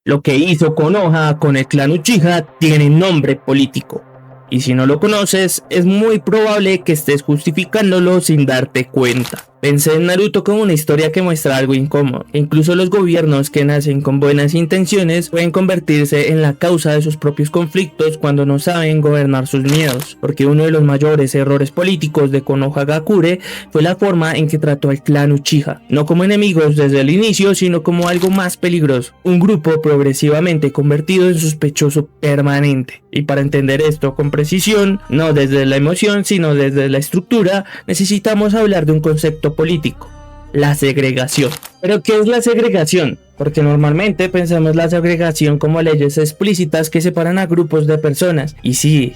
Lo que hizo Konoha con el clan Uchiha tiene nombre político. Y si no lo conoces, es muy probable que estés justificándolo sin darte cuenta. Pensé en Naruto como una historia que muestra algo incómodo. Incluso los gobiernos que nacen con buenas intenciones pueden convertirse en la causa de sus propios conflictos cuando no saben gobernar sus miedos. Porque uno de los mayores errores políticos de Konohagakure fue la forma en que trató al clan Uchiha. No como enemigos desde el inicio, sino como algo más peligroso. Un grupo progresivamente convertido en sospechoso permanente. Y para entender esto con precisión, no desde la emoción, sino desde la estructura, necesitamos hablar de un concepto político: la segregación. ¿Pero qué es la segregación? Porque normalmente pensamos la segregación como leyes explícitas que separan a grupos de personas. Y sí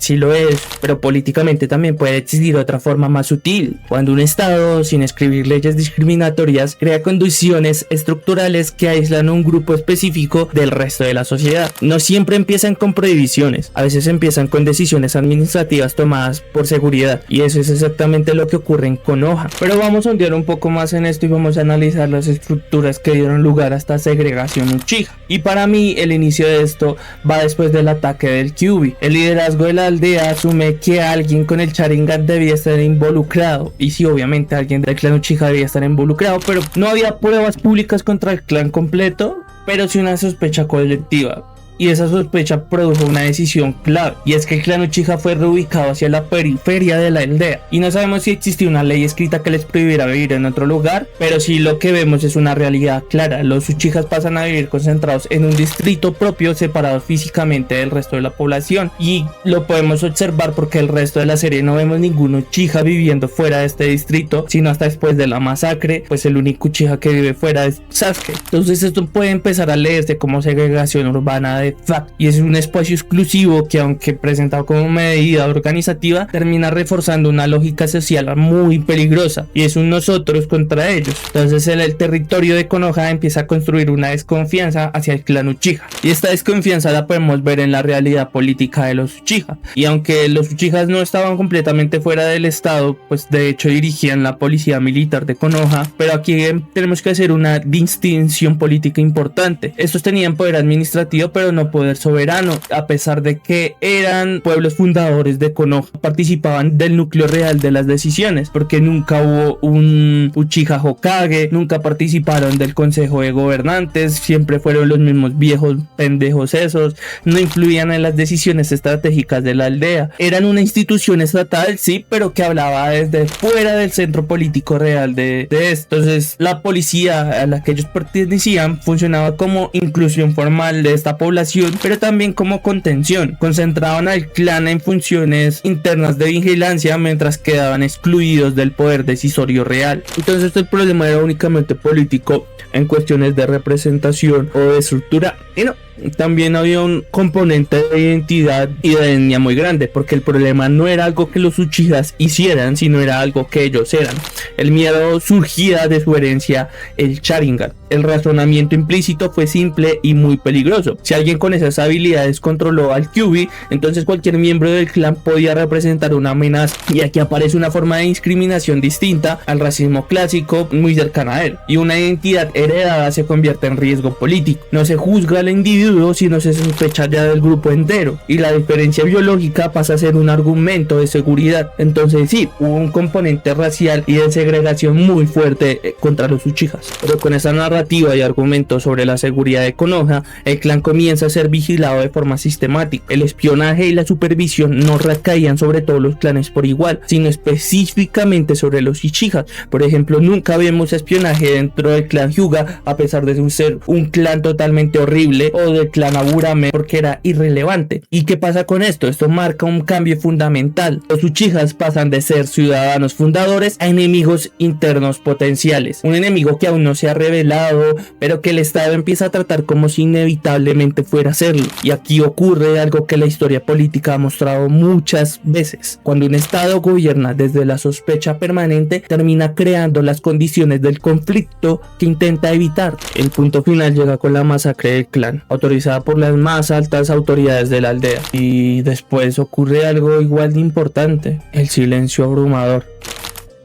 lo es, pero políticamente también puede existir otra forma más sutil, cuando un estado, sin escribir leyes discriminatorias, crea condiciones estructurales que aíslan a un grupo específico del resto de la sociedad. No siempre empiezan con prohibiciones, a veces empiezan con decisiones administrativas tomadas por seguridad, y eso es exactamente lo que ocurre en Konoha. Pero vamos a ondear un poco más en esto y vamos a analizar las estructuras que dieron lugar a esta segregación Uchiha. Y para mí el inicio de esto va después del ataque del Kyuubi. El liderazgo de la aldea asume que alguien con el Sharingan debía estar involucrado, y sí, obviamente alguien del clan Uchiha debía estar involucrado, pero no había pruebas públicas contra el clan completo, pero sí una sospecha colectiva. Y esa sospecha produjo una decisión clave, y es que el clan Uchiha fue reubicado hacia la periferia de la aldea, y no sabemos si existía una ley escrita que les prohibiera vivir en otro lugar, pero sí lo que vemos es una realidad clara. Los Uchihas pasan a vivir concentrados en un distrito propio, separados físicamente del resto de la población, y lo podemos observar porque el resto de la serie no vemos ningún Uchiha viviendo fuera de este distrito, sino hasta después de la masacre, pues el único Uchiha que vive fuera es Sasuke. Entonces esto puede empezar a leerse como segregación urbana de facto, y es un espacio exclusivo que, aunque presentado como medida organizativa, termina reforzando una lógica social muy peligrosa, y es un nosotros contra ellos. Entonces el territorio de Konoha empieza a construir una desconfianza hacia el clan Uchiha, y esta desconfianza la podemos ver en la realidad política de los Uchiha. Y aunque los Uchihas no estaban completamente fuera del estado, pues de hecho dirigían la policía militar de Konoha, pero aquí tenemos que hacer una distinción política importante. Estos tenían poder administrativo, pero no poder soberano, a pesar de que eran pueblos fundadores de Konoha. Participaban del núcleo real de las decisiones, porque nunca hubo un Uchiha Hokage, nunca participaron del consejo de gobernantes, siempre fueron los mismos viejos pendejos esos, no influían en las decisiones estratégicas de la aldea. Eran una institución estatal, sí, pero que hablaba desde fuera del centro político real de esto. Entonces la policía a la que ellos pertenecían funcionaba como inclusión formal de esta población, pero también como contención. Concentraban al clan en funciones internas de vigilancia mientras quedaban excluidos del poder decisorio real. Entonces el problema era únicamente político en cuestiones de representación o de estructura, y no, también había un componente de identidad y de etnia muy grande, porque el problema no era algo que los Uchihas hicieran, sino era algo que ellos eran. El miedo surgía de su herencia, el Sharingan. El razonamiento implícito fue simple y muy peligroso. Si alguien con esas habilidades controló al Kyuubi, entonces cualquier miembro del clan podía representar una amenaza, y aquí aparece una forma de discriminación distinta al racismo clásico muy cercana a él, y una identidad heredada se convierte en riesgo político. No se juzga al individuo, sino se sospecha ya del grupo entero, y la diferencia biológica pasa a ser un argumento de seguridad. Entonces sí, hubo un componente racial y de segregación muy fuerte contra los Uchihas. Pero con esa narrativa y argumentos sobre la seguridad de Konoha, el clan comienza a ser vigilado de forma sistemática. El espionaje y la supervisión no recaían sobre todos los clanes por igual, sino específicamente sobre los Uchiha. Por ejemplo, nunca vemos espionaje dentro del clan Hyuga, a pesar de ser un clan totalmente horrible, o del clan Aburame, porque era irrelevante. ¿Y qué pasa con esto? Esto marca un cambio fundamental. Los Uchihas pasan de ser ciudadanos fundadores a enemigos internos potenciales. Un enemigo que aún no se ha revelado, pero que el Estado empieza a tratar como si inevitablemente fuera a hacerlo. Y aquí ocurre algo que la historia política ha mostrado muchas veces. Cuando un Estado gobierna desde la sospecha permanente, termina creando las condiciones del conflicto que intenta evitar. El punto final llega con la masacre del clan, autorizada por las más altas autoridades de la aldea. Y después ocurre algo igual de importante: el silencio abrumador.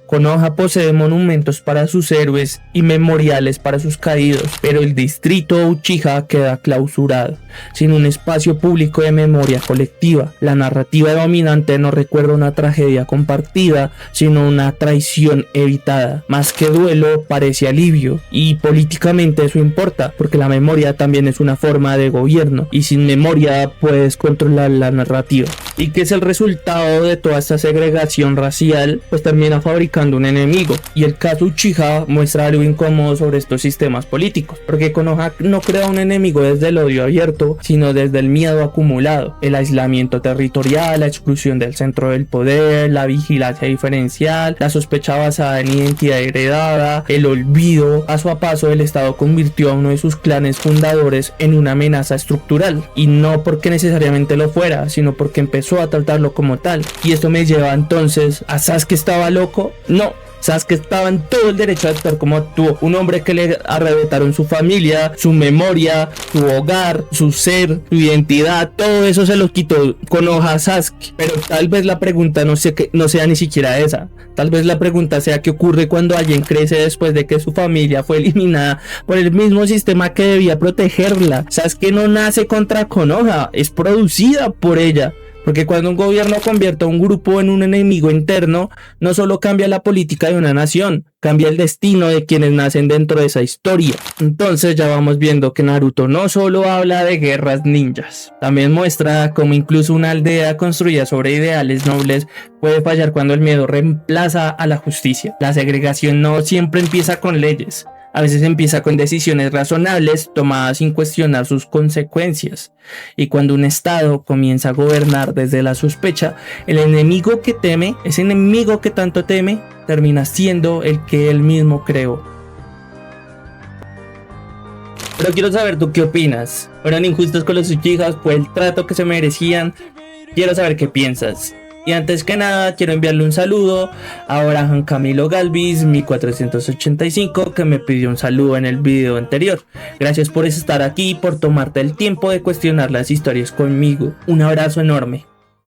Konoha posee monumentos para sus héroes y memoriales para sus caídos, pero el distrito Uchiha queda clausurado, sin un espacio público de memoria colectiva. La narrativa dominante no recuerda una tragedia compartida, sino una traición evitada. Más que duelo, parece alivio, y políticamente eso importa, porque la memoria también es una forma de gobierno, y sin memoria puedes controlar la narrativa. ¿Y qué es el resultado de toda esta segregación racial? Pues termina fabricando un enemigo, y el caso Uchiha muestra algo incómodo sobre estos sistemas políticos, porque Konoha no crea un enemigo desde el odio abierto, sino desde el miedo acumulado, el aislamiento territorial, la exclusión del centro del poder, la vigilancia diferencial, la sospecha basada en identidad heredada, el olvido. Paso a paso el Estado convirtió a uno de sus clanes fundadores en una amenaza estructural, y no porque necesariamente lo fuera, sino porque empezó a tratarlo como tal. Y esto me lleva entonces a Sasuke. ¿Estaba loco? No, Sasuke estaba en todo el derecho de actuar como actuó. Un hombre que le arrebataron su familia, su memoria, su hogar, su ser, su identidad, todo eso se lo quitó Konoha a Sasuke. Pero tal vez la pregunta no sea ni siquiera esa. Tal vez la pregunta sea qué ocurre cuando alguien crece después de que su familia fue eliminada por el mismo sistema que debía protegerla. Sasuke no nace contra Konoha, es producida por ella. Porque cuando un gobierno convierte a un grupo en un enemigo interno, no solo cambia la política de una nación, cambia el destino de quienes nacen dentro de esa historia. Entonces ya vamos viendo que Naruto no solo habla de guerras ninjas, también muestra cómo incluso una aldea construida sobre ideales nobles puede fallar cuando el miedo reemplaza a la justicia. La segregación no siempre empieza con leyes. A veces empieza con decisiones razonables tomadas sin cuestionar sus consecuencias. Y cuando un estado comienza a gobernar desde la sospecha, el enemigo que teme, ese enemigo que tanto teme, termina siendo el que él mismo creó. Pero quiero saber tú qué opinas. ¿Fueron injustos con los Uchihas? ¿Fue el trato que se merecían? Quiero saber qué piensas. Y antes que nada quiero enviarle un saludo a Abraham Camilo Galvis, mi 485, que me pidió un saludo en el video anterior. Gracias por estar aquí y por tomarte el tiempo de cuestionar las historias conmigo. Un abrazo enorme.